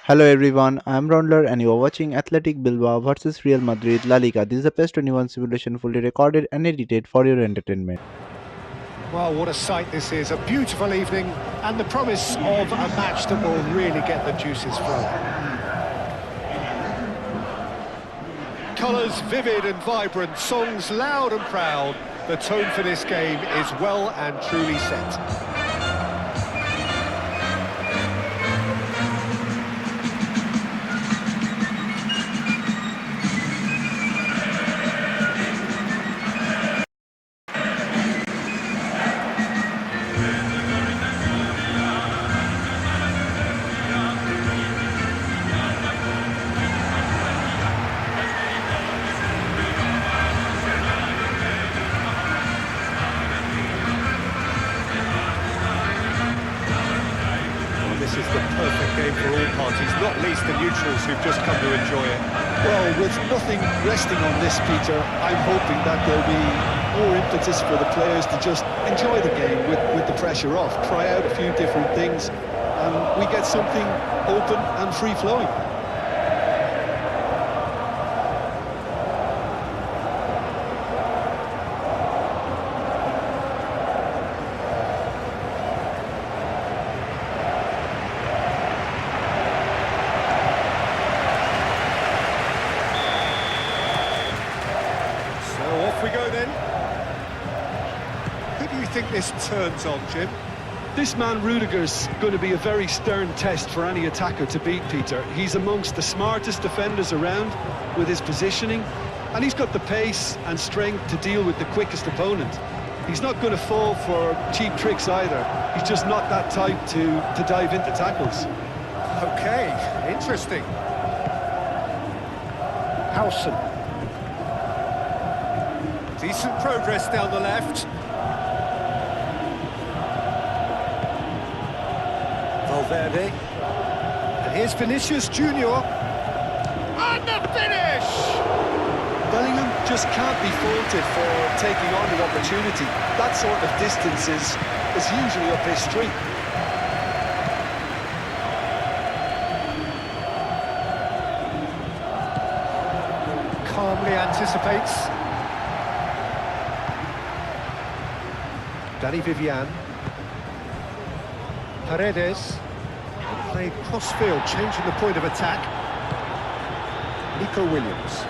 Hello everyone, I am ROUNDLER and you are watching Athletic Bilbao versus Real Madrid LaLiga. This is a PES 21 simulation fully recorded and edited for your entertainment. Well, what a sight this is. A beautiful evening and the promise of a match that will really get the juices flowing. Colours vivid and vibrant, songs loud and proud. The tone for this game is well and truly set. This is the perfect game for all parties, not least the neutrals who've just come to enjoy it. Well, with nothing resting on this, Peter, I'm hoping that there'll be more impetus for the players to just enjoy the game with the pressure off, try out a few different things, and we get something open and free-flowing. Off we go then. Who do you think this turns on, Jim? This man Rudiger's going to be a very stern test for any attacker to beat, Peter. He's amongst the smartest defenders around with his positioning, and he's got the pace and strength to deal with the quickest opponent. He's not going to fall for cheap tricks either. He's just not that type to dive into tackles. Okay, interesting. Howson. Decent progress down the left. Valverde. And here's Vinicius Junior. And the finish! Bellingham just can't be faulted for taking on the opportunity. That sort of distance is usually up his street. Calmly anticipates. Danny Vivian. Paredes. Played cross-field, changing the point of attack. Nico Williams.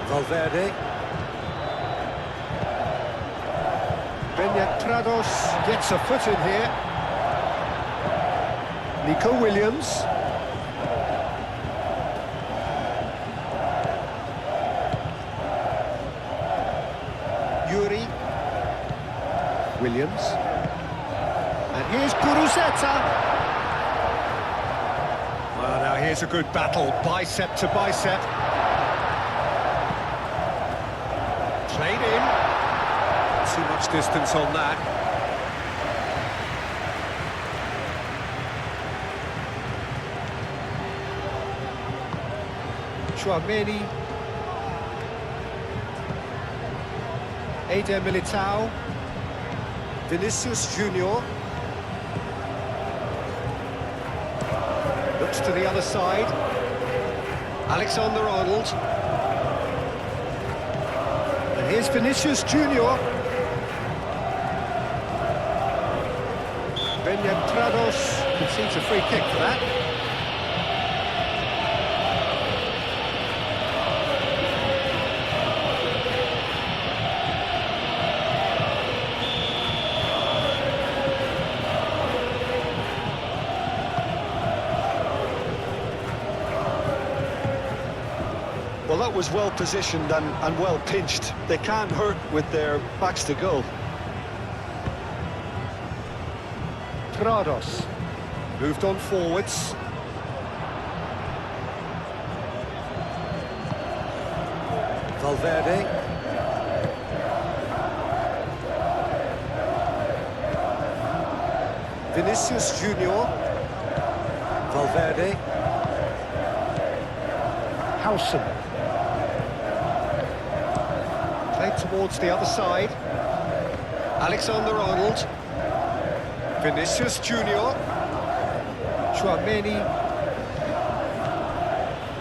Valverde. Beñat Prados gets a foot in here. Nico Williams. Yuri. Williams. And here's Guruzeta. Well, now here's a good battle, bicep to bicep. Played in. Too much distance on that. Chouameni. Eder Militao. Vinicius Junior. Looks to the other side. Alexander-Arnold. And here's Vinicius Junior. Beñat Prados concedes a free kick for that. Well, that was well positioned and well pinched. They can't hurt with their backs to goal. Prados moved on forwards. Valverde. Vinicius Junior. Valverde. Howson. Played towards the other side. Alexander-Arnold. Vinicius Junior. Chouameni.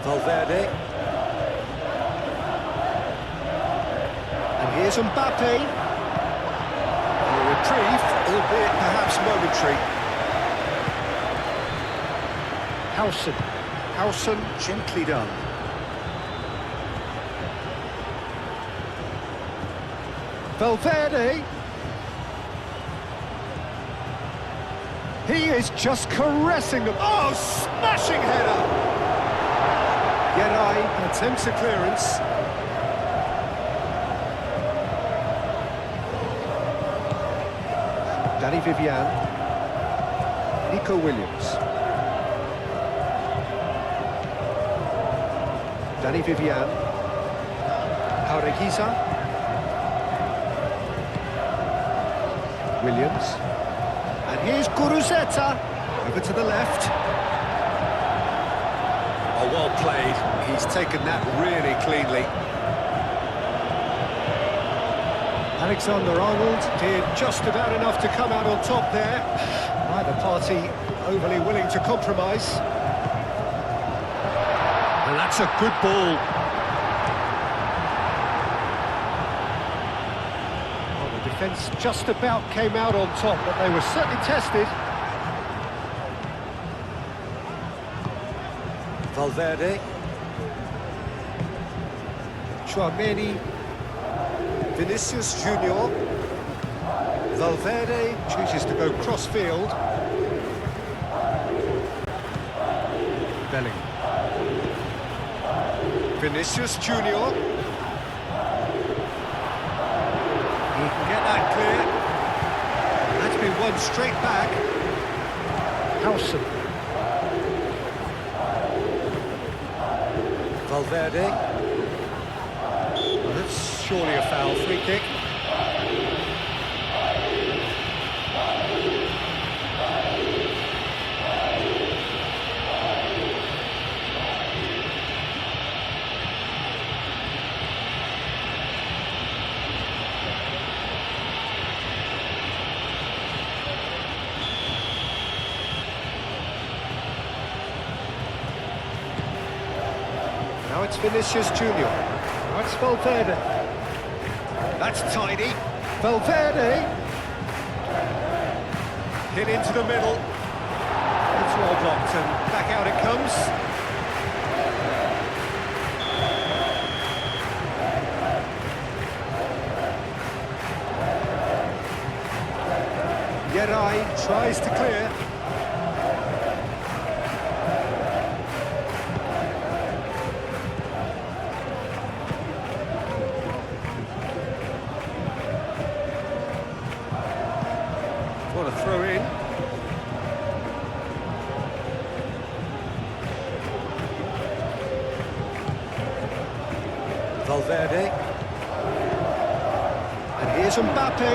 Valverde. And here's Mbappe. And a reprieve, albeit perhaps momentary. Howson gently done. Valverde. He is just caressing them. Oh, smashing header! Geray attempts a clearance. Danny Vivian. Nico Williams. Danny Vivian. Jaureguiza. Williams. And here's Guruceta. Over to the left. Oh, well played. He's taken that really cleanly. Alexander-Arnold did just about enough to come out on top there. Neither party overly willing to compromise. And that's a good ball. Well, the defence just about came out on top, but they were certainly tested. Valverde. Chouameni. Vinicius Junior. Valverde chooses to go cross-field. Bellingham. Vinicius Junior. He can get that clear. That's been won straight back. Howson. Valverde. Well, that's surely a foul. Free kick. Now it's Vinicius Junior. Now it's Valverde. That's tidy. Valverde. Hit into the middle. It's well blocked and back out it comes. Geray tries to clear. What a throw in. Valverde. And here's Mbappe.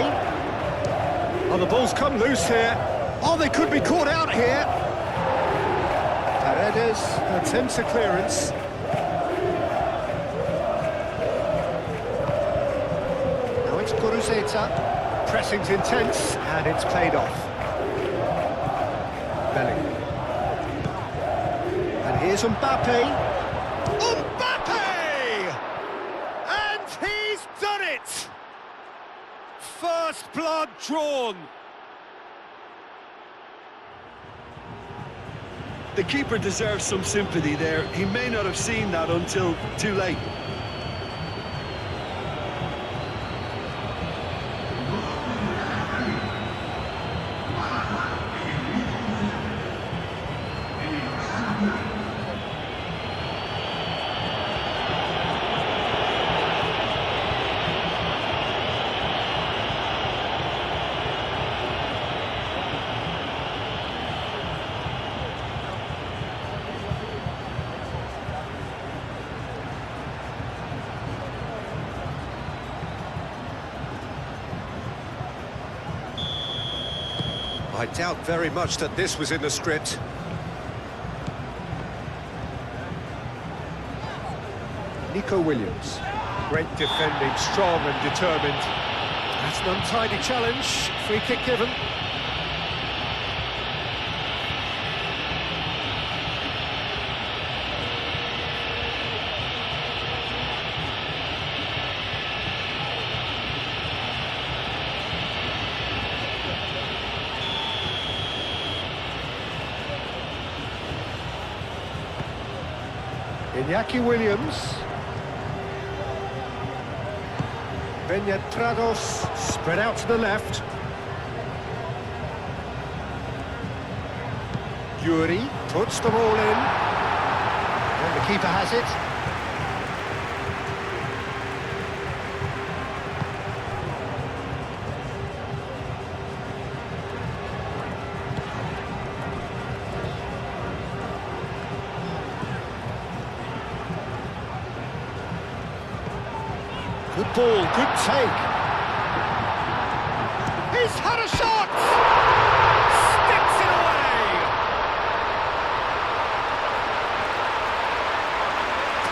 Oh, the ball's come loose here. Oh, they could be caught out here. Paredes attempts a clearance. Now it's Guruceta. Pressing's intense, and it's played off. Bellingham. And here's Mbappe. Mbappe! And he's done it! First blood drawn. The keeper deserves some sympathy there. He may not have seen that until too late. I doubt very much that this was in the script. Nico Williams. Great defending, strong and determined. That's an untidy challenge. Free kick given. Iñaki Williams. Peñatrados spread out to the left. Yuri puts the ball in. And the keeper has it. Good ball, good take. He's had a shot! Sticks it away!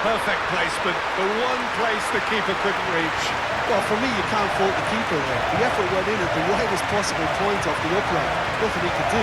Perfect placement, the one place the keeper couldn't reach. Well, for me, you can't fault the keeper there. The effort went in at the widest possible point off the upright. Nothing he could do.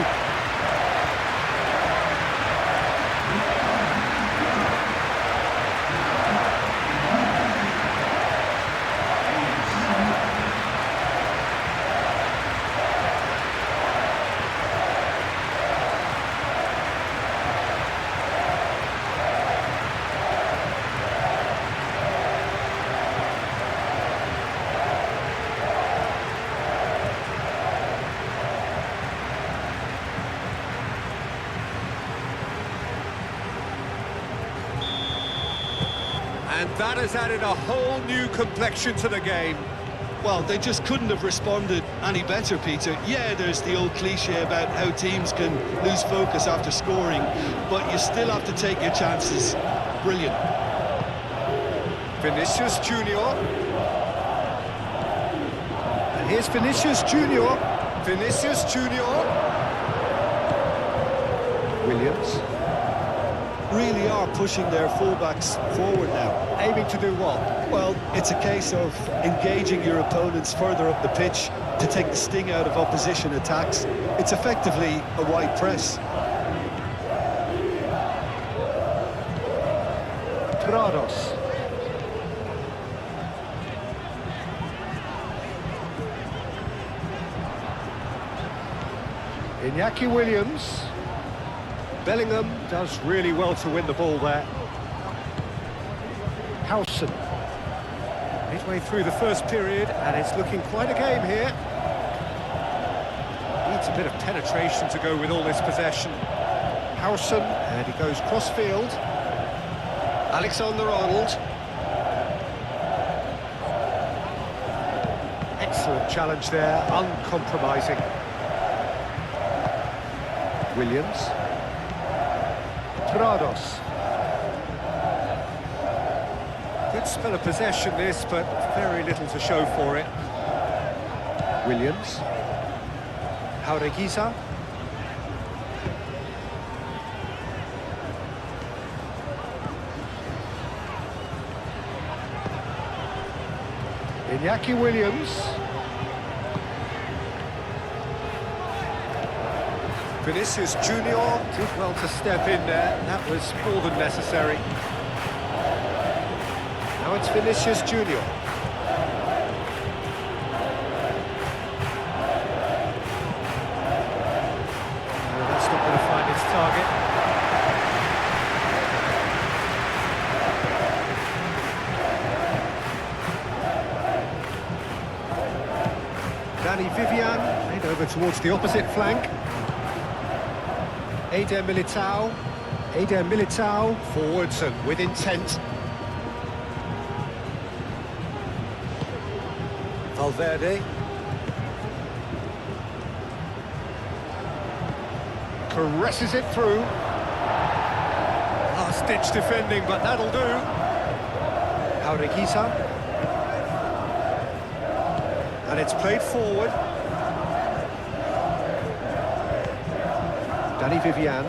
And that has added a whole new complexion to the game. Well, they just couldn't have responded any better, Peter. Yeah, there's the old cliche about how teams can lose focus after scoring, but you still have to take your chances. Brilliant. Vinicius Junior. And here's Vinicius Junior. Vinicius Junior. Williams. Really are pushing their fullbacks forward now. Aiming to do what? Well, it's a case of engaging your opponents further up the pitch to take the sting out of opposition attacks. It's effectively a wide press. Prados. Iñaki Williams. Bellingham does really well to win the ball there. Howson. Midway through the first period, and it's looking quite a game here. Needs a bit of penetration to go with all this possession. Howson, and he goes cross-field. Alexander-Arnold. Excellent challenge there, uncompromising. Williams. Prados. Good spell of possession this, but very little to show for it. Williams. Jaureguiza. Iñaki Williams. Vinicius Junior did well to step in there. That was more than necessary. Now it's Vinicius Junior. No, that's not going to find its target. Dani Vivian played over towards the opposite flank. Eder Militao, forwards and with intent. Valverde. Caresses it through. Last-ditch defending, but that'll do. Jaureguiza. And it's played forward. Dani Vivian.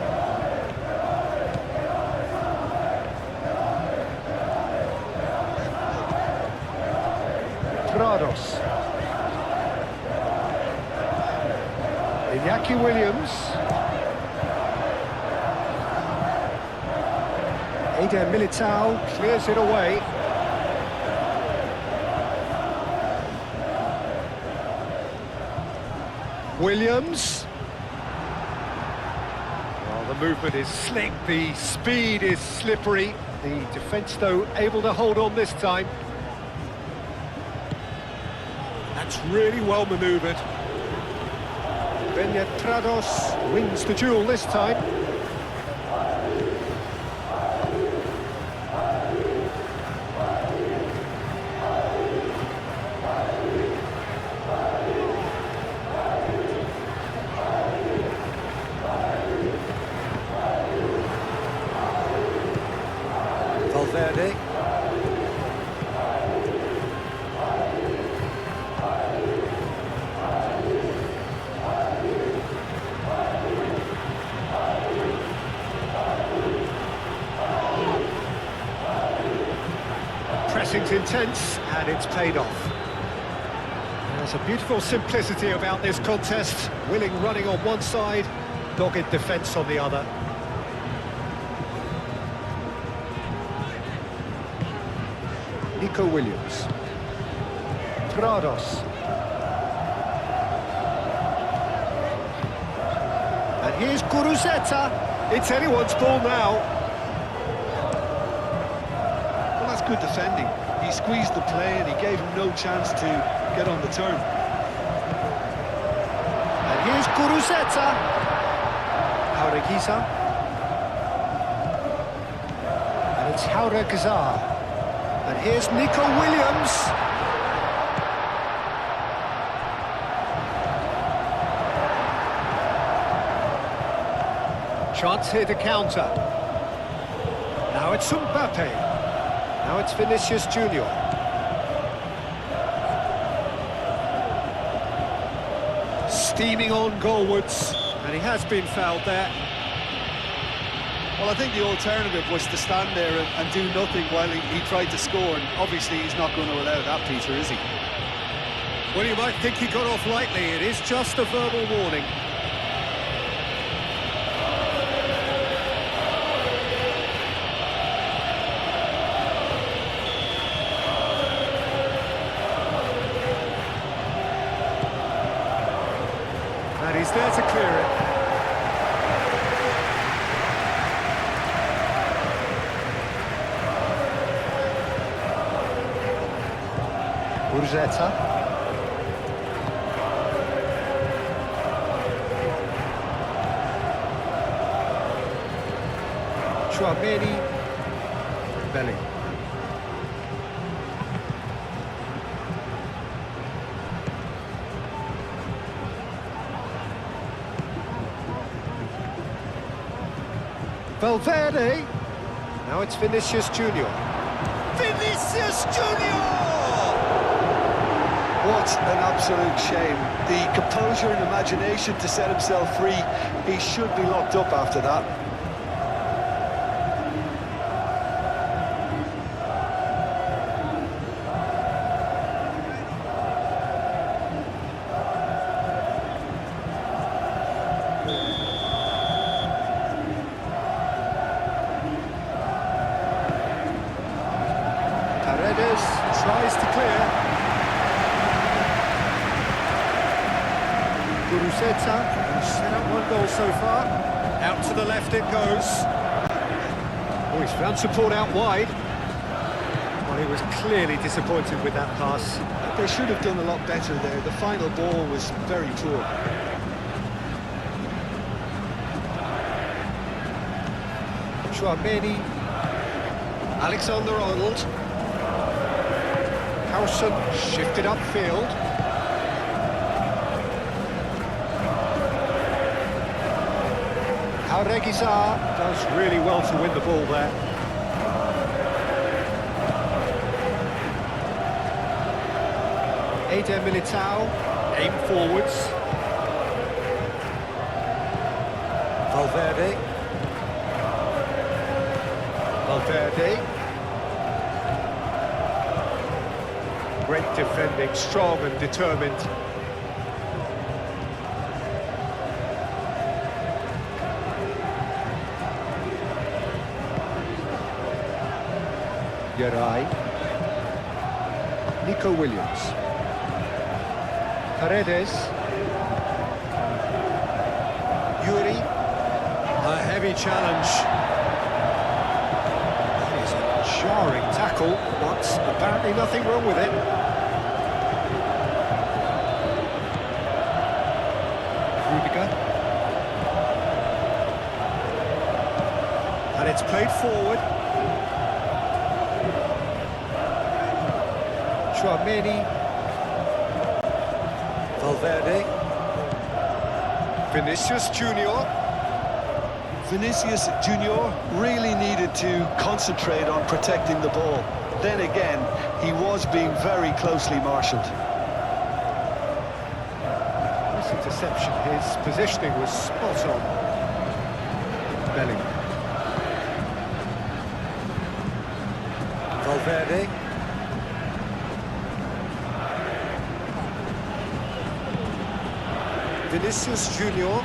Prados. Iñaki Williams. Eder Militao clears it away. Williams. The movement is slick, the speed is slippery. The defence, though, able to hold on this time. That's really well manoeuvred. Trados wins the duel this time. Valverde. Pressing's intense, and it's paid off. There's a beautiful simplicity about this contest. Willing running on one side, dogged defence on the other. Nico Williams. Trados. And here's Guruzeta. It's anyone's ball now. Well, that's good defending. He squeezed the play and he gave him no chance to get on the turn. And here's Guruzeta. Jaureguisa. And it's Jaureguisa. And here's Nico Williams. Chance here to counter. Now it's Mbappe. Now it's Vinicius Junior. Steaming on goalwards, and he has been fouled there. Well, I think the alternative was to stand there and do nothing while he tried to score, and obviously he's not going to allow that, Peter, is he? Well, you might think he got off lightly. It is just a verbal warning. And he's there to clear it. Guruzeta. Chouameni. Belly. Valverde. Now it's Vinicius Junior. Vinicius Junior! What an absolute shame. The composure and imagination to set himself free. He should be locked up after that. Paredes tries to clear. Guruzeta, who's set up one goal so far. Out to the left it goes. Oh, he's found support out wide. Well, he was clearly disappointed with that pass. They should have done a lot better there. The final ball was very poor. Chouameni. Alexander-Arnold. Howson shifted upfield. Jaureguisa does really well to win the ball there. Eder Militao, aim forwards. Valverde. Valverde. Great defending, strong and determined. Geray. Nico Williams. Paredes. Yuri. A heavy challenge. That is Jarring tackle, but apparently nothing wrong with it. Rudiger. And it's played forward. Tchouameni. Valverde. Vinicius Junior. Vinicius Junior really needed to concentrate on protecting the ball. Then again, he was being very closely marshalled. This interception, his positioning was spot on. Bellingham. Valverde. Vinicius Junior.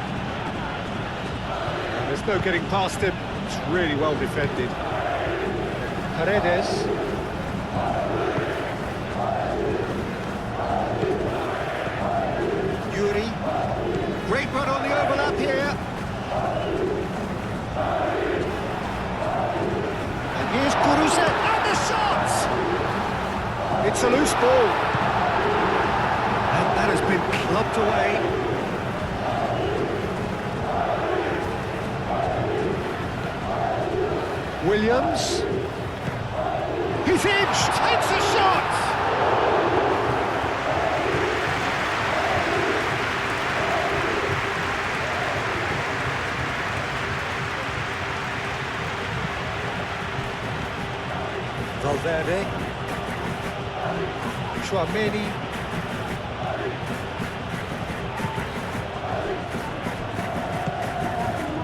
There's no getting past him. It's really well defended. Paredes. Yuri. Great run on the overlap here. And here's Kuruset. And the shot! It's a loose ball. And that has been clubbed away. Williams. He's edged, takes a shot! Valverde. Tchouameni.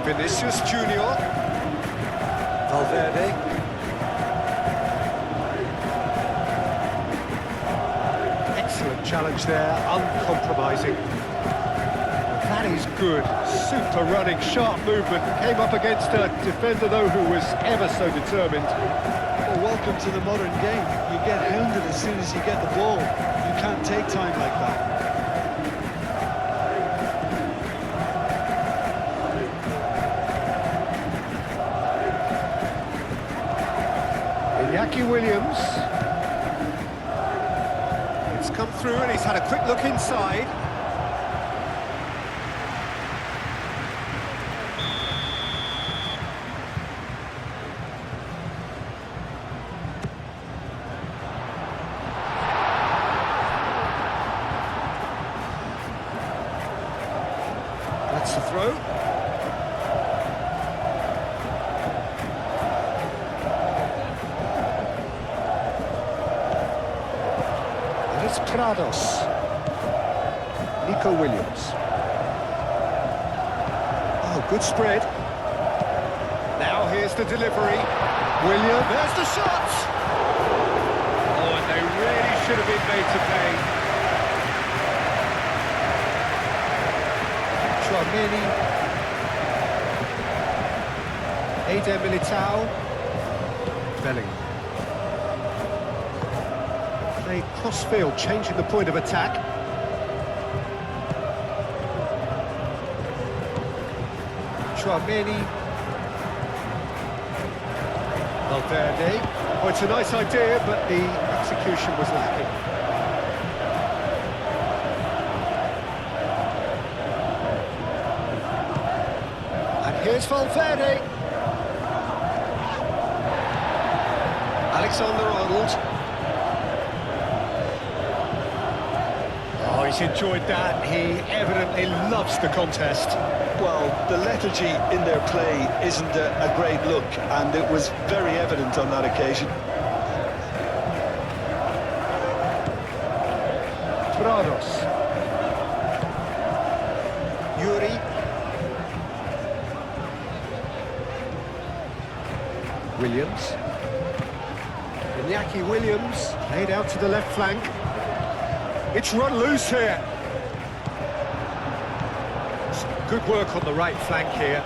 Vinicius Junior. Valverde. Excellent challenge there, uncompromising. That is good, super running, sharp movement. Came up against a defender though who was ever so determined. Well, welcome to the modern game. You get hounded as soon as you get the ball. You can't take time like that. Iñaki Williams. It's come through and he's had a quick look inside. That's the throw. It's Prados. Nico Williams. Oh, good spread. Now here's the delivery. Williams, there's the shot! Oh, and they really should have been made to pay. Tchouameni. Eder Militao. Bellingham. Cross-field, changing the point of attack. Tchouameni. Valverde. Oh, it's a nice idea, but the execution was lacking. And here's Valverde. Alexander-Arnold. Oh, he's enjoyed that. He evidently loves the contest. Well, the lethargy in their play isn't a great look, and it was very evident on that occasion. Prados. Yuri. Williams. Iñaki Williams, laid out to the left flank. It's run loose here. Good work on the right flank here.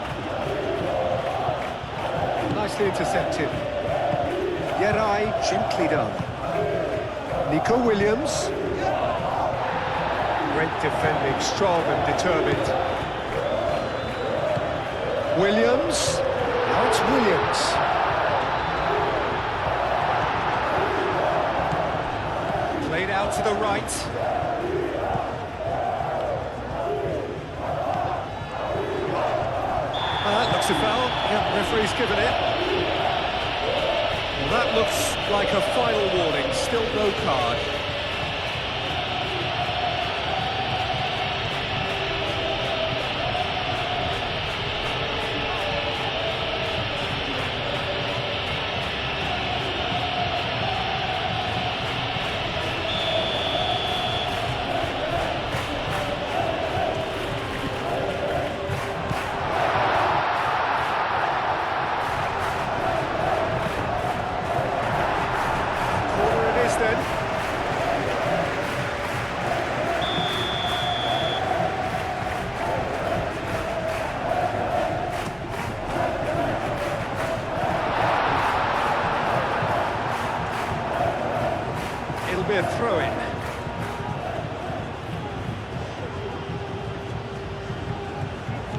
Nicely intercepted. Yerai, gently done. Nico Williams. Great defending, strong and determined. Williams. Now it's Williams. to the right. That looks a foul. Yeah, referee's given it. Well, that looks like a final warning. Still no card. Then. It'll be a throw-in.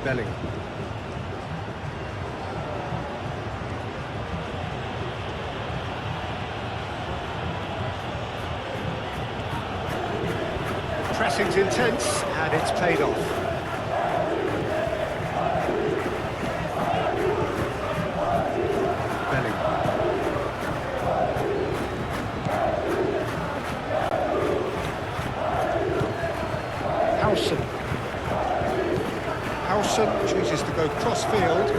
Bellingham. Pressing's intense, and it's paid off. Bellingham. Howson chooses to go cross-field.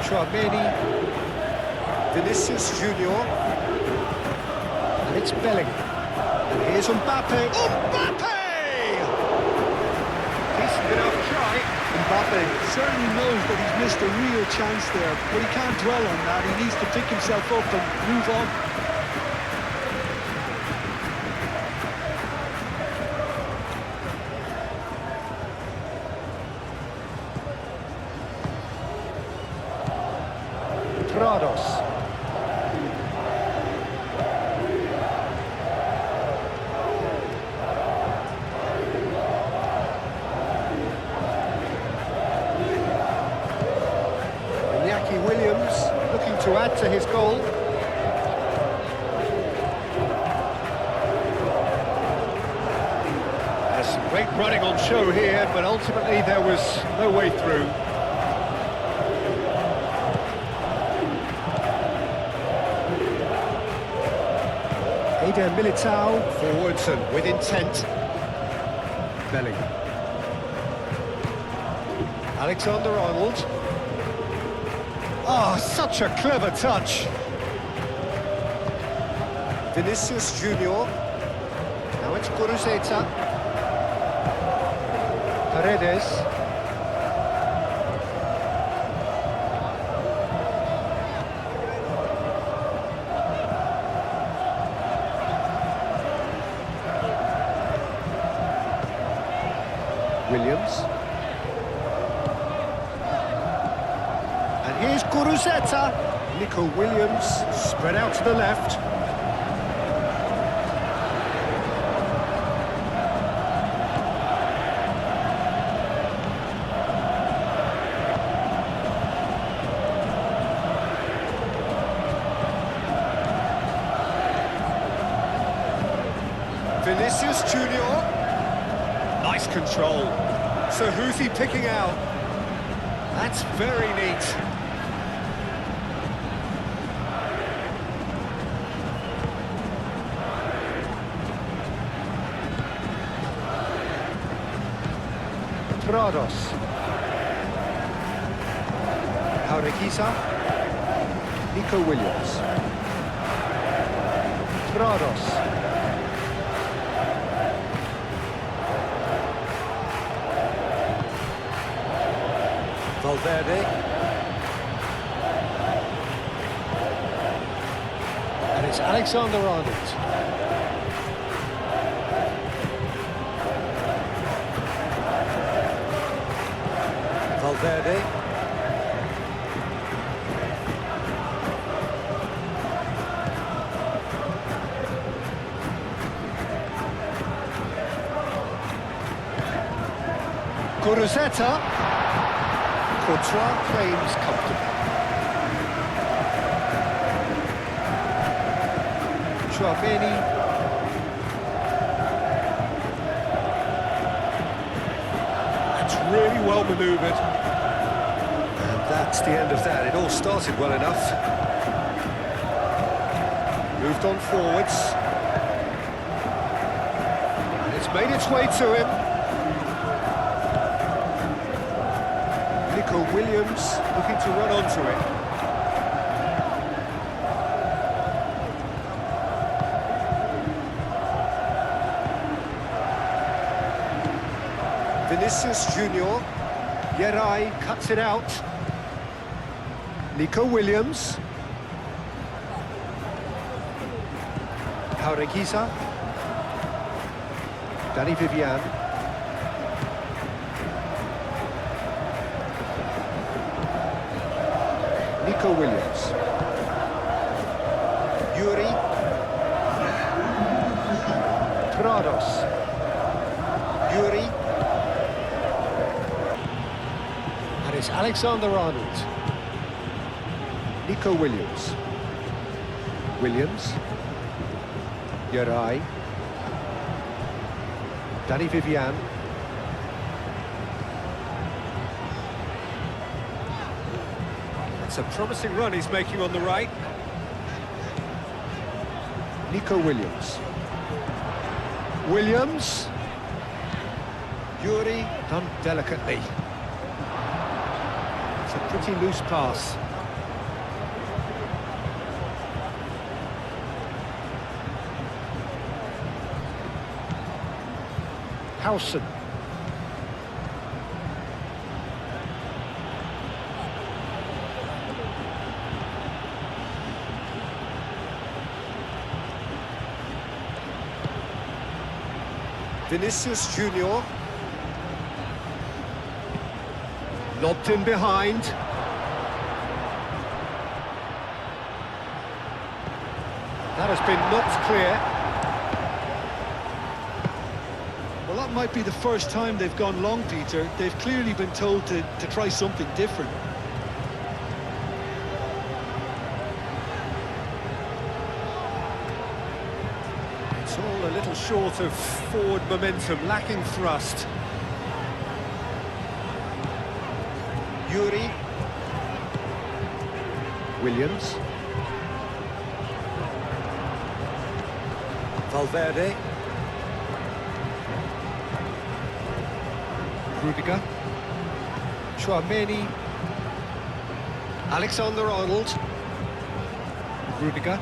Chouameni. Vinicius Junior, and it's Bellingham, and here's Mbappe. Mbappe! Decent enough try. Mbappe certainly knows that he's missed a real chance there, but he can't dwell on that. He needs to pick himself up and move on. Prados. Williams looking to add to his goal. There's some great running on show here, but ultimately there was no way through. Eder Militao forwards and with intent. Bellingham. Alexander-Arnold. Oh, such a clever touch. Vinicius Junior. Now it's Guruzeta. Paredes. Williams. Here's Guruzeta. Nico Williams spread out to the left. Vinicius Junior. Nice control. So who's he picking out? That's very neat. Prados. Jaureguisa. Nico Williams. Prados. Valverde. And it's Alexander-Arnold. Valverde. Guruzeta. Courtois claims comfortable. Chouameni. That's really well manoeuvred. And that's the end of that. It all started well enough. Moved on forwards. And it's made its way to him. Nico Williams looking to run onto it. Vinicius Junior. Yerai cuts it out. Nico Williams. Jaureguisa. Danny Vivian. Nico Williams. Yuri. Prados. Yuri. And it's Alexander-Arnold. Nico Williams. Williams. Yerai. Danny Vivian. It's a promising run he's making on the right. Nico Williams. Williams. Yuri, done delicately. It's a pretty loose pass. Howson. Vinicius Junior. Lobbed in behind. That has been knocked clear. Well, that might be the first time they've gone long, Peter. They've clearly been told to try something different. It's all a little short of forward momentum, lacking thrust. Yuri. Williams. Valverde. Rudiger. Chouameni. Alexander-Arnold. Rudiger.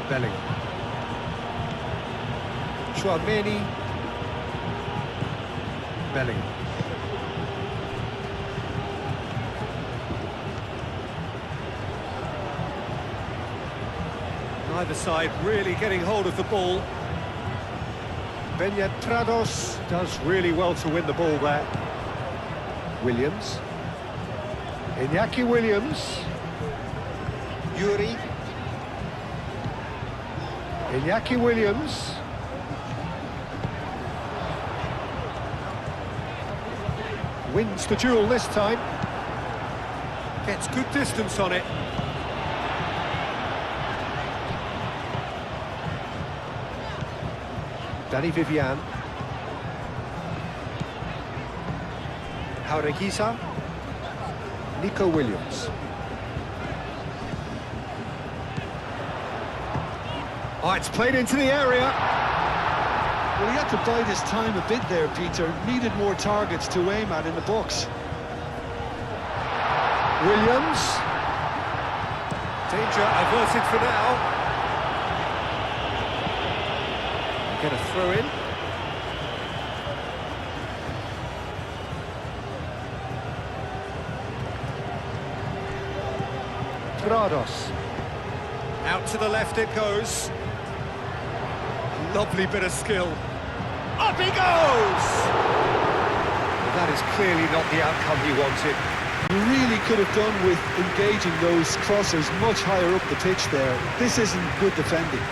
Belling. Chouameni. Belling. Neither side really getting hold of the ball. Benyat Prados does really well to win the ball there. Williams. Iñaki Williams. Yuri. Iñaki Williams. Wins the duel this time. Gets good distance on it. Danny Vivian. Jaureguisa. Nico Williams. Oh, it's played into the area. Well, he had to bide his time a bit there, Peter. Needed more targets to aim at in the box. Williams. Danger averted for now. Get a throw in. Prados. Out to the left it goes. Lovely bit of skill. Up he goes! Well, that is clearly not the outcome he wanted. You really could have done with engaging those crossers much higher up the pitch there. This isn't good defending.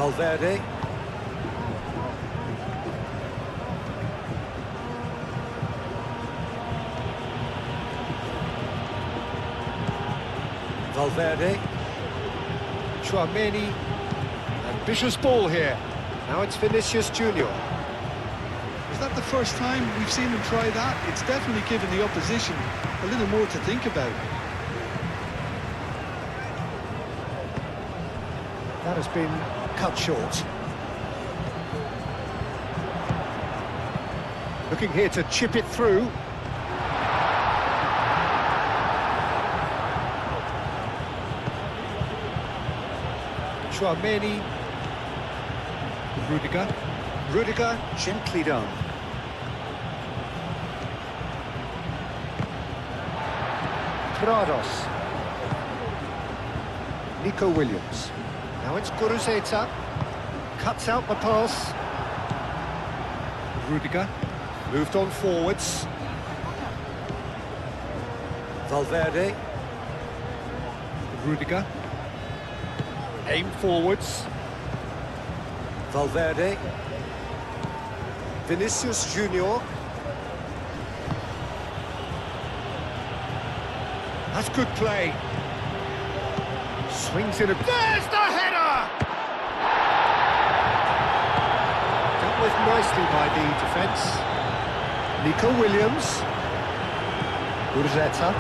Valverde. Valverde. Tchouaméni. Ambitious ball here. Now it's Vinicius Junior. Is that the first time we've seen him try that? It's definitely given the opposition a little more to think about. That has been cut short. Looking here to chip it through. Tchouaméni. Rudiger, gently done. Prados. Nico Williams. Now it's Guruzeta. Cuts out the pass. Rudiger. Moved on forwards. Valverde. Rudiger. Aim forwards. Valverde. Vinicius Junior. That's good play. Swings in a... There's the header! Dealt with nicely by the defence. Nico Williams. Guruzeta.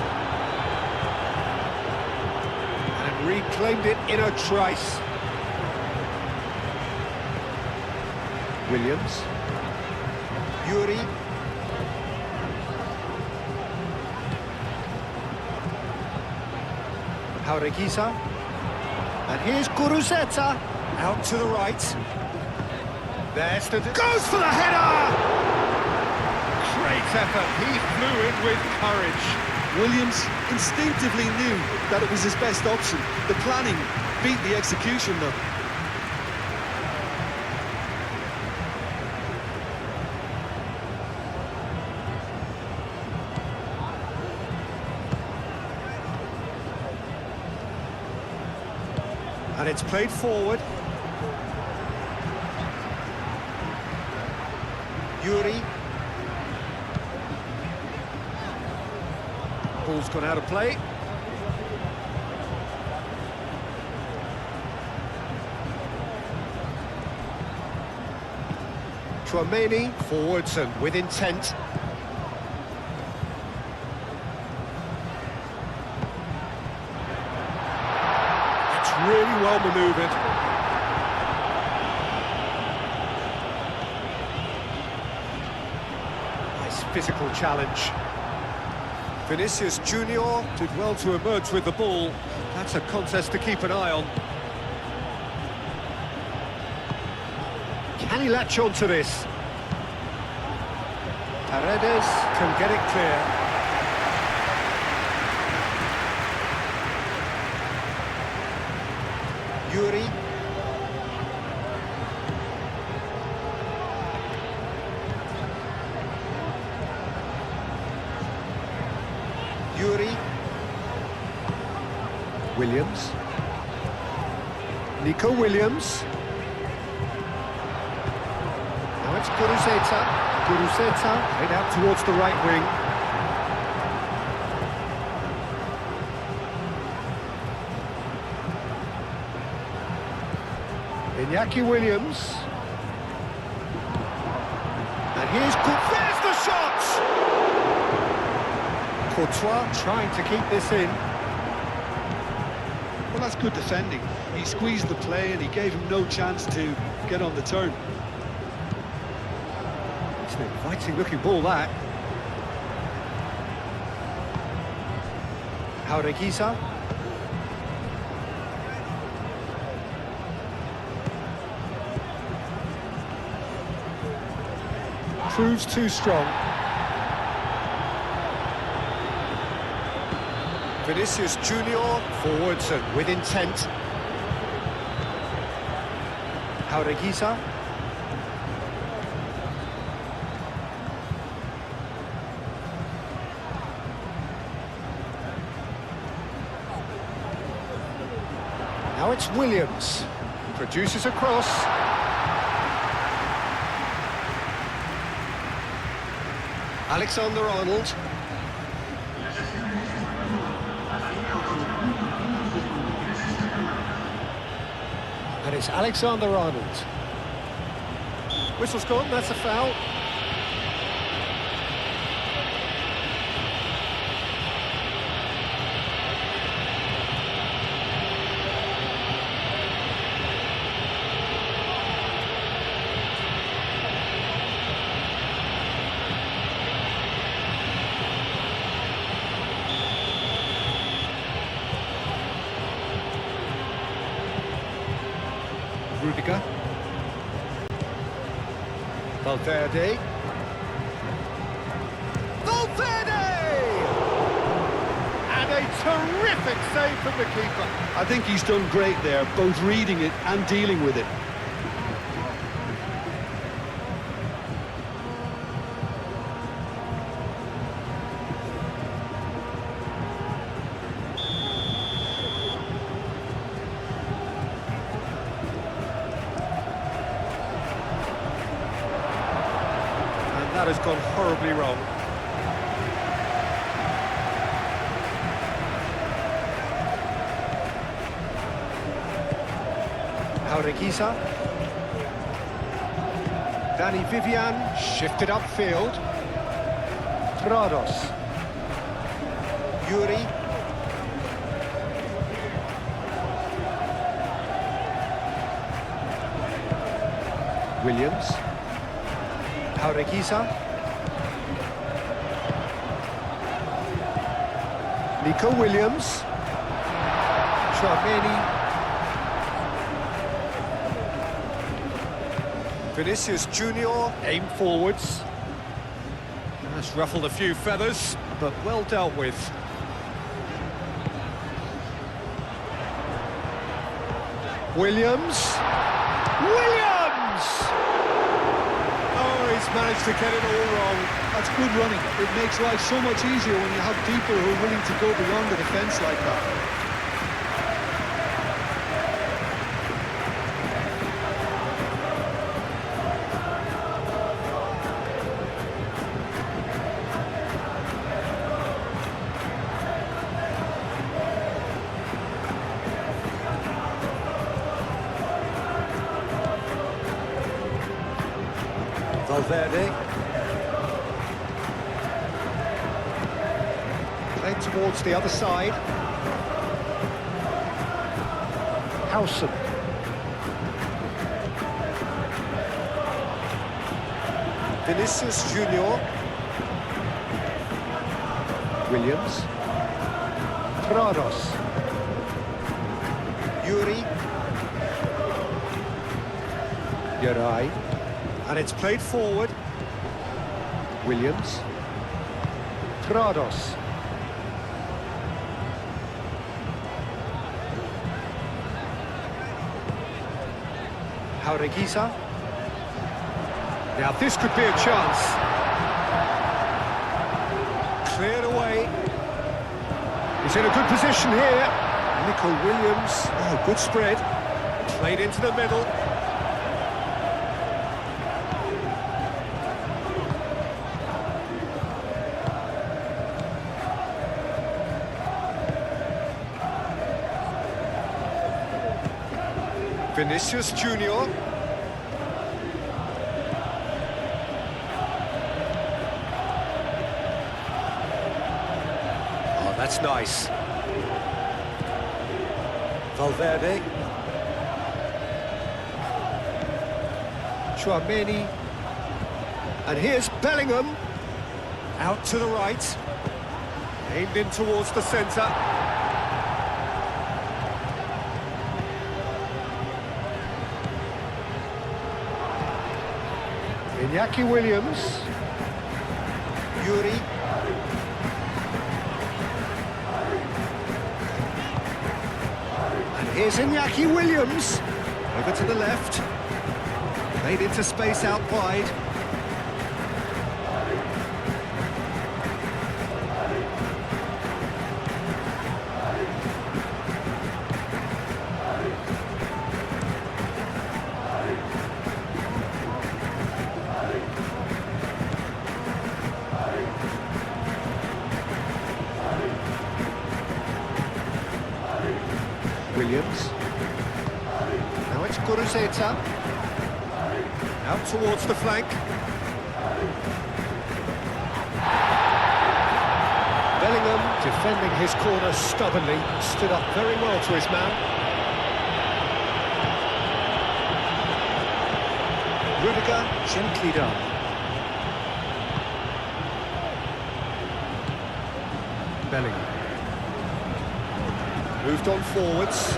And reclaimed it in a trice. Williams. Yuri. Jaureguisa. And here's Guruzeta. Out to the right. There's the... Goes for the header! Great effort. He flew in with courage. Williams instinctively knew that it was his best option. The planning beat the execution, though. And it's played forward. Yuri. Ball's gone out of play. Tchouaméni, forwards and with intent. Really well manoeuvred. Nice physical challenge. Vinicius Junior did well to emerge with the ball. That's a contest to keep an eye on. Can he latch on to this? Paredes can get it clear. Yuri. Yuri. Williams. Nico Williams. Now it's Guruzeta. Guruzeta head out towards the right wing. Iñaki Williams. And here's... There's the shot! Courtois trying to keep this in. Well, that's good defending. He squeezed the play and he gave him no chance to get on the turn. It's an inviting looking ball, that. Jaureguisa. Proves too strong. Vinicius Junior, forwards and with intent. Jaureguisa. Now it's Williams. Produces a cross. Alexander-Arnold. And it's Alexander-Arnold. Whistle's gone, that's a foul. Rudiger. Valverde. Valverde! And a terrific save from the keeper. I think he's done great there, both reading it and dealing with it. That has gone horribly wrong. Jaureguisa. Danny Vivian shifted upfield. Prados. Yuri. Williams. Jaureguisa. Nico Williams. Tchouaméni. Vinicius Junior aimed forwards. That's ruffled a few feathers, but well dealt with. Williams. Williams! Oh, he's managed to get it all wrong. That's good running. It makes life so much easier when you have people who are willing to go beyond the defence like that. Valverde. Played towards the other side. Howson. Vinicius Junior. Williams. Prados. Yuri. Geray. And it's played forward. Williams. Prados. Jaureguisa. Now this could be a chance. Cleared away. He's in a good position here. Nico Williams. Oh, good spread. Played into the middle. Vinicius Junior. Oh, that's nice. Valverde. Tchouaméni. And here's Bellingham. Out to the right. Aimed in towards the centre. Iñaki Williams. Yuri. And here's Iñaki Williams. Over to the left. Played into space out wide. Williams. Now it's Guruzeta. Out towards the flank. Bellingham defending his corner stubbornly, stood up very well to his man. Rudiger, gently done. Bellingham. Moved on forwards.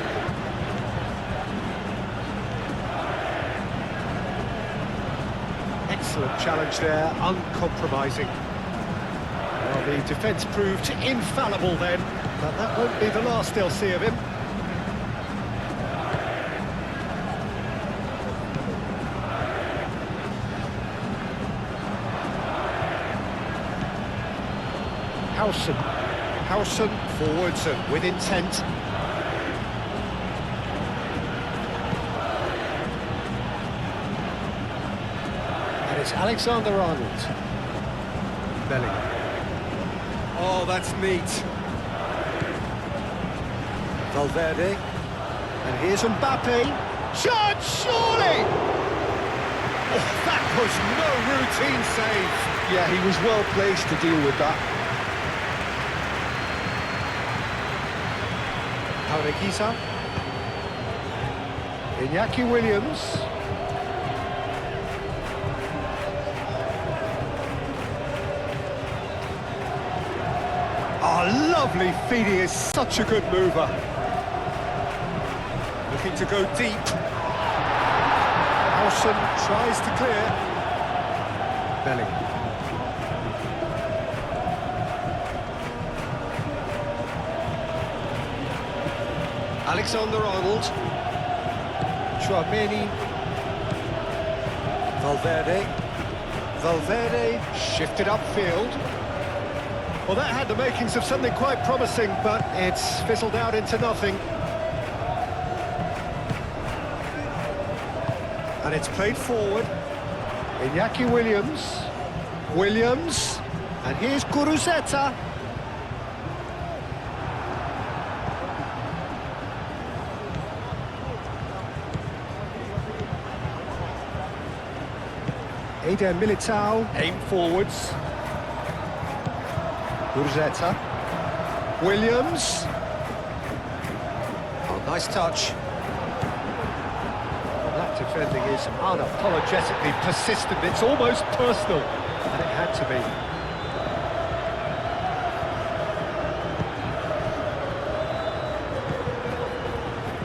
Excellent challenge there, uncompromising. Well, the defence proved infallible then, but that won't be the last they'll see of him. Howson forwards and with intent. And it's Alexander-Arnold. Bellingham. Oh, that's neat. Valverde. And here's Mbappe. Shot, surely! Oh, that was no routine save. Yeah, he was well placed to deal with that. Arequiza. Iñaki Williams. Oh, lovely feed, he is such a good mover. Looking to go deep. Howson tries to clear. Bellingham. Alexander-Arnold. Tchouaméni. Valverde shifted upfield. Well, that had the makings of something quite promising, but it's fizzled out into nothing. And it's played forward. Iñaki Williams. And here's Guruzeta. Eder Militao, aim forwards. Guruzeta. Williams. Oh, nice touch. Well, that defending is unapologetically persistent. It's almost personal, and it had to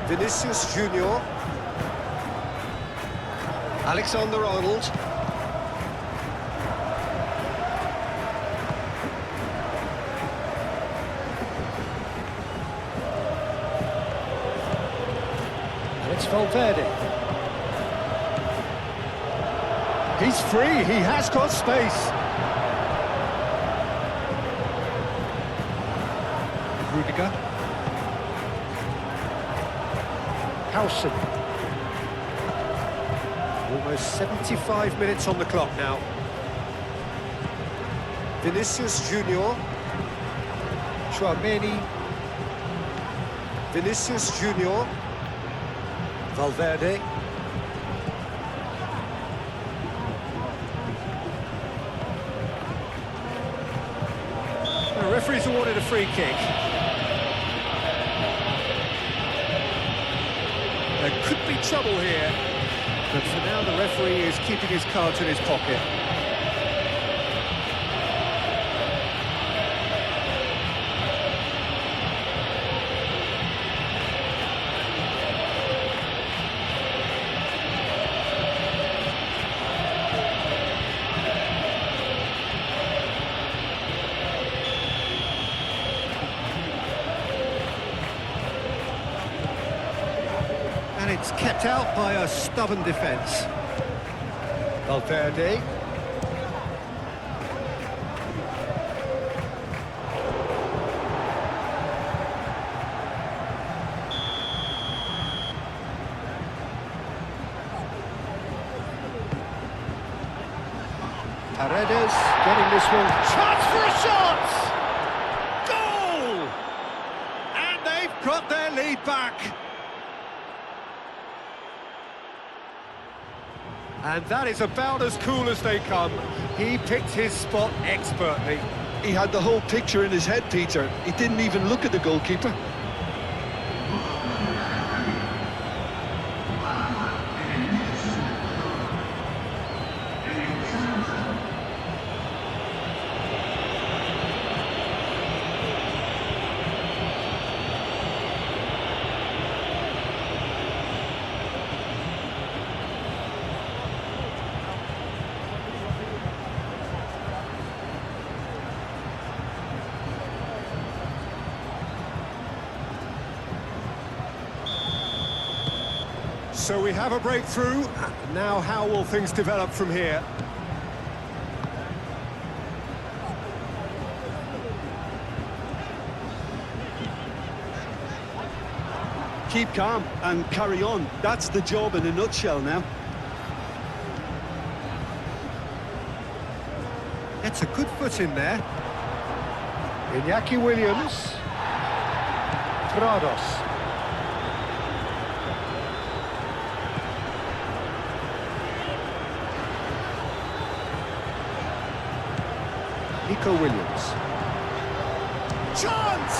be. Vinicius Junior. Alexander-Arnold. It's Valverde. He's free, he has got space. Rudiger. Howson. Almost 75 minutes on the clock now. Vinicius Junior. Tchouaméni. Vinicius Junior. Valverde. The referee's awarded a free kick. There could be trouble here, but for now the referee is keeping his cards in his pocket. And it's kept out by a stubborn defence. Valverde. Paredes getting this one. Chance for a shot! Goal! And they've got their lead back. And that is about as cool as they come. He picked his spot expertly. He had the whole picture in his head, Peter. He didn't even look at the goalkeeper. So we have a breakthrough. Now how will things develop from here? Keep calm and carry on. That's the job in a nutshell now. It's a good foot in there. Iñaki Williams. Prados. Nico Williams. Chance!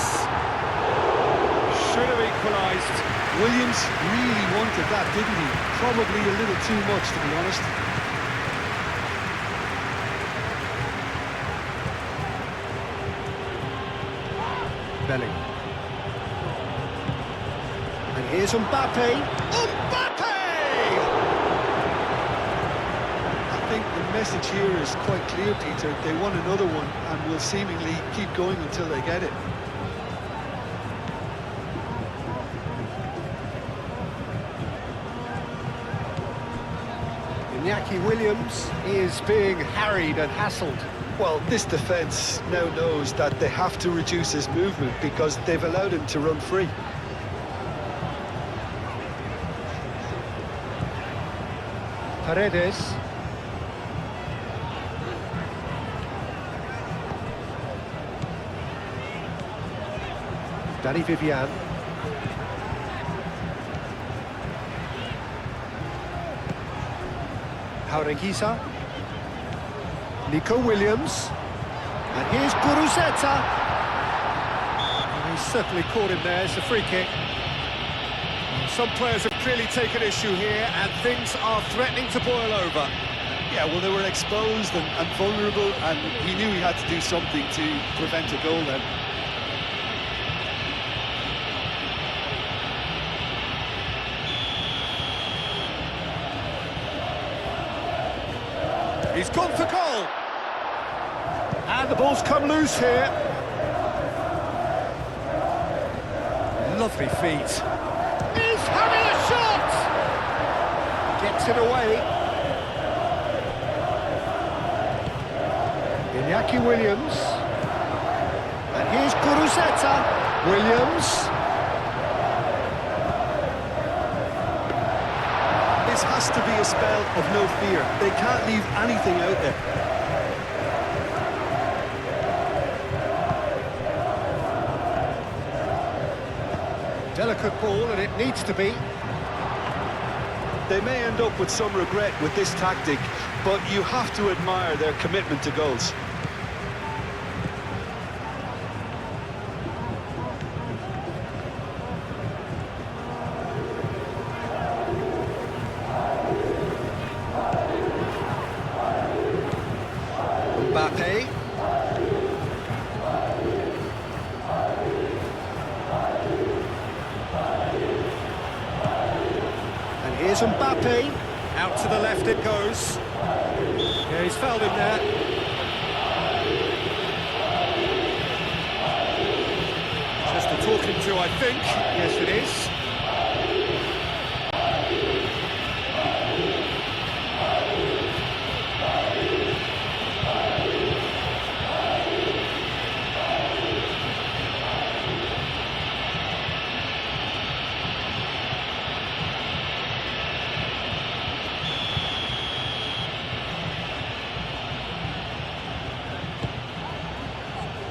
Should have equalised. Williams really wanted that, didn't he? Probably a little too much, to be honest. Bellingham. And here's Mbappe. Mbappe! I think the message here is quite clear, Peter. They want another one and will seemingly keep going until they get it. Iñaki Williams is being harried and hassled. Well, this defence now knows that they have to reduce his movement because they've allowed him to run free. Paredes. Danny Vivian. Jaureguisa. Nico Williams. And here's Guruzeta. He's certainly caught him there. It's a free kick. Some players have clearly taken issue here, and things are threatening to boil over. Yeah, well, they were exposed and vulnerable, and he knew he had to do something to prevent a goal then. He's gone for goal. And the ball's come loose here. Lovely feet. He's having a shot! Gets it away. Iñaki Williams. And here's Guruzeta. Williams. This has to be a spell of no fear. They can't leave anything out there. Delicate ball, and it needs to be. They may end up with some regret with this tactic, but you have to admire their commitment to goals. Mbappe. And here's Mbappe. Out to the left it goes. Yeah, he's fouled him there. Just a talking to, I think. Yes, it is.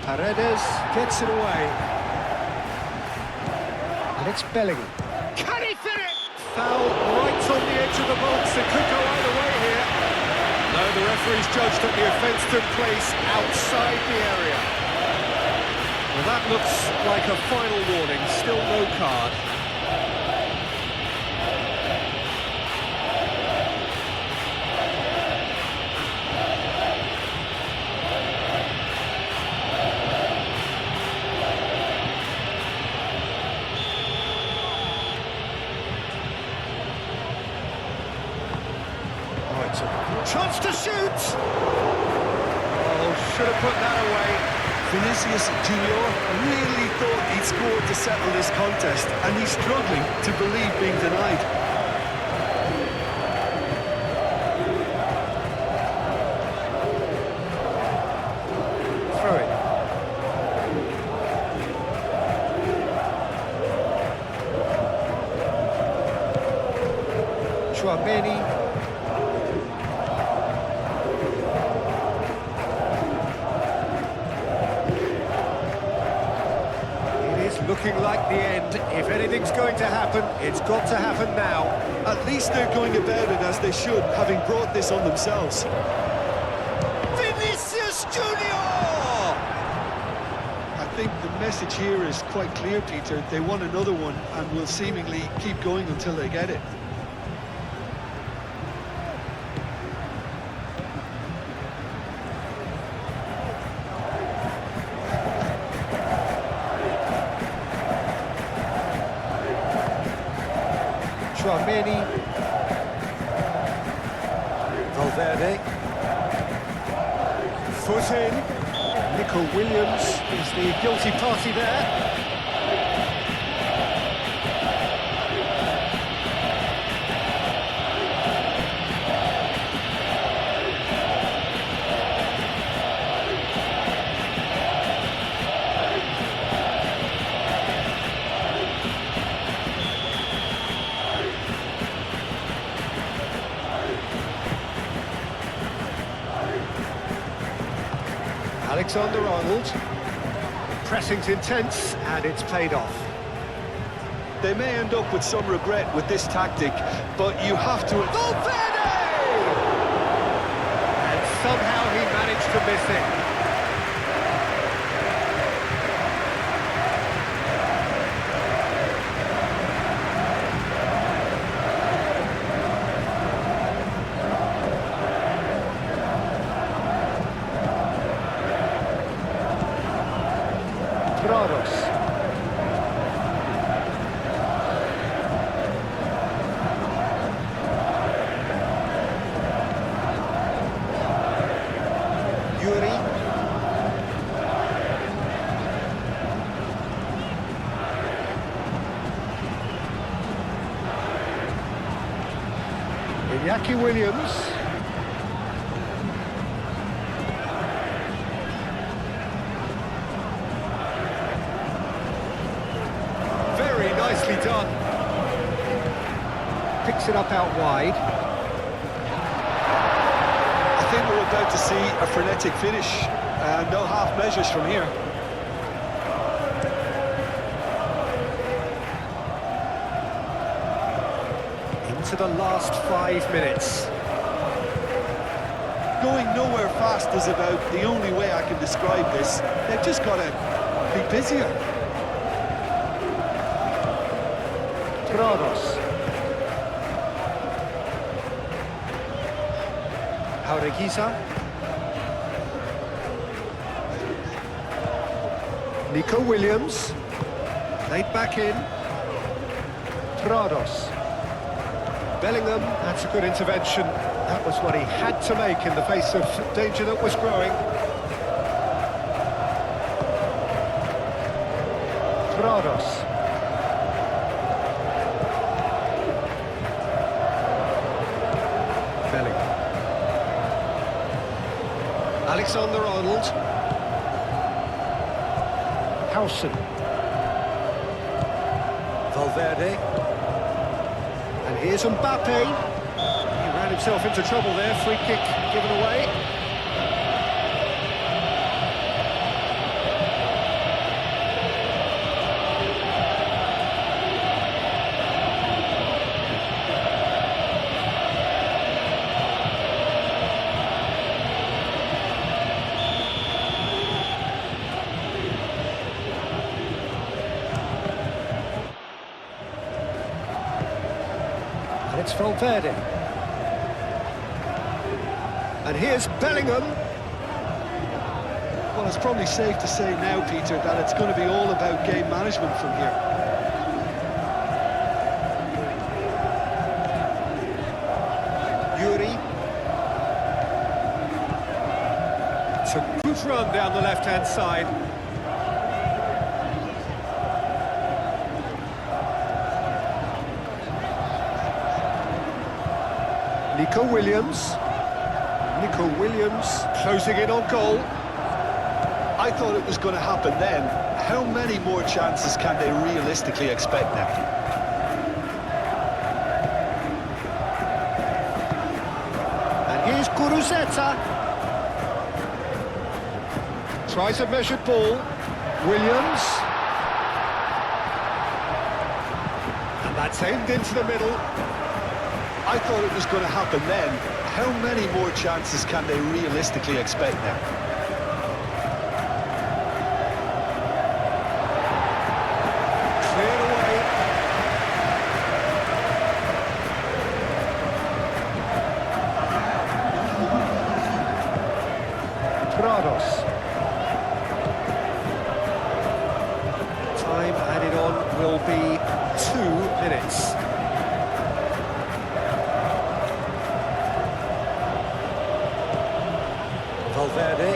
Paredes gets it away. And it's Bellingham. Can he fit it? Foul right on the edge of the box. It could go either way here. the referee's judged that the offence took place outside the area. Well, that looks like a final warning, still no card. Chance to shoot! Oh, should have put that away. Vinicius Junior really thought he'd scored to settle this contest, and he's struggling to believe being denied. Throw it. Chouameni. Looking like the end. If anything's going to happen, it's got to happen now. At least they're going about it as they should, having brought this on themselves. Vinicius Junior! I think the message here is quite clear, Peter. They want another one and will seemingly keep going until they get it. Chouameni. Valverde. Foot in. Nico Williams is the guilty party there. Alexander-Arnold. Pressing's intense, and it's paid off. They may end up with some regret with this tactic, but you have to... Valverde! And somehow he managed to miss it. Iñaki Williams. Very nicely done. Picks it up out wide. I think we're about to see a frenetic finish. No half measures from here. To the last 5 minutes. Going nowhere fast is about the only way I can describe this. They've just got to be busier. Prados. Jaureguisa. Nico Williams. Laid back in. Prados. Bellingham, that's a good intervention. That was what he had to make in the face of danger that was growing. Prados. Bellingham. Alexander-Arnold. Howson. Valverde. And here's Mbappe. He ran himself into trouble there. Free kick given away. It's Valverde. And here's Bellingham. Well, it's probably safe to say now, Peter, that it's going to be all about game management from here. Yuri. It's a good run down the left-hand side. Nico Williams. Nico Williams closing in on goal. I thought it was going to happen then. How many more chances can they realistically expect now? And here's Guruzeta. Tries a measured ball. Williams. And that's aimed into the middle. I thought it was going to happen then. How many more chances can they realistically expect now? Cleared away. Prados. Time added on will be 2 minutes. Valverde.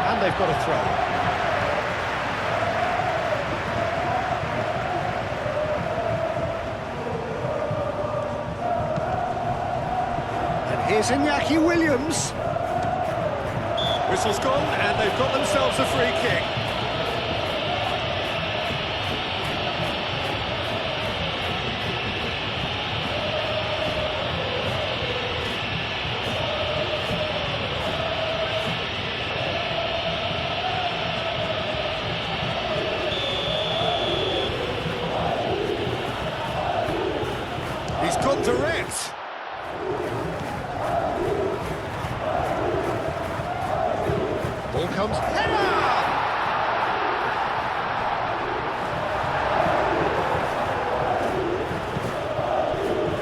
And they've got a throw. And here's Iñaki Williams. Whistle's gone, and they've got themselves a free kick. He's gone direct. Ball comes. Header!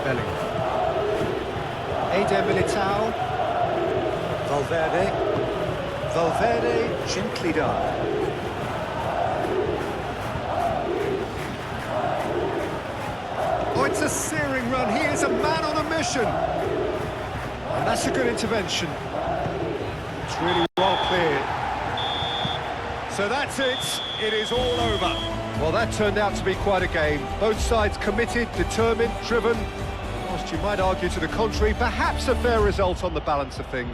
Bellingham. Eder Militao. Valverde. Valverde gently done. Oh, it's a searing run. He is a man on a mission. And that's a good intervention. It's really well cleared. So that's it. It is all over. Well, that turned out to be quite a game. Both sides committed, determined, driven. Whilst you might argue to the contrary, perhaps a fair result on the balance of things.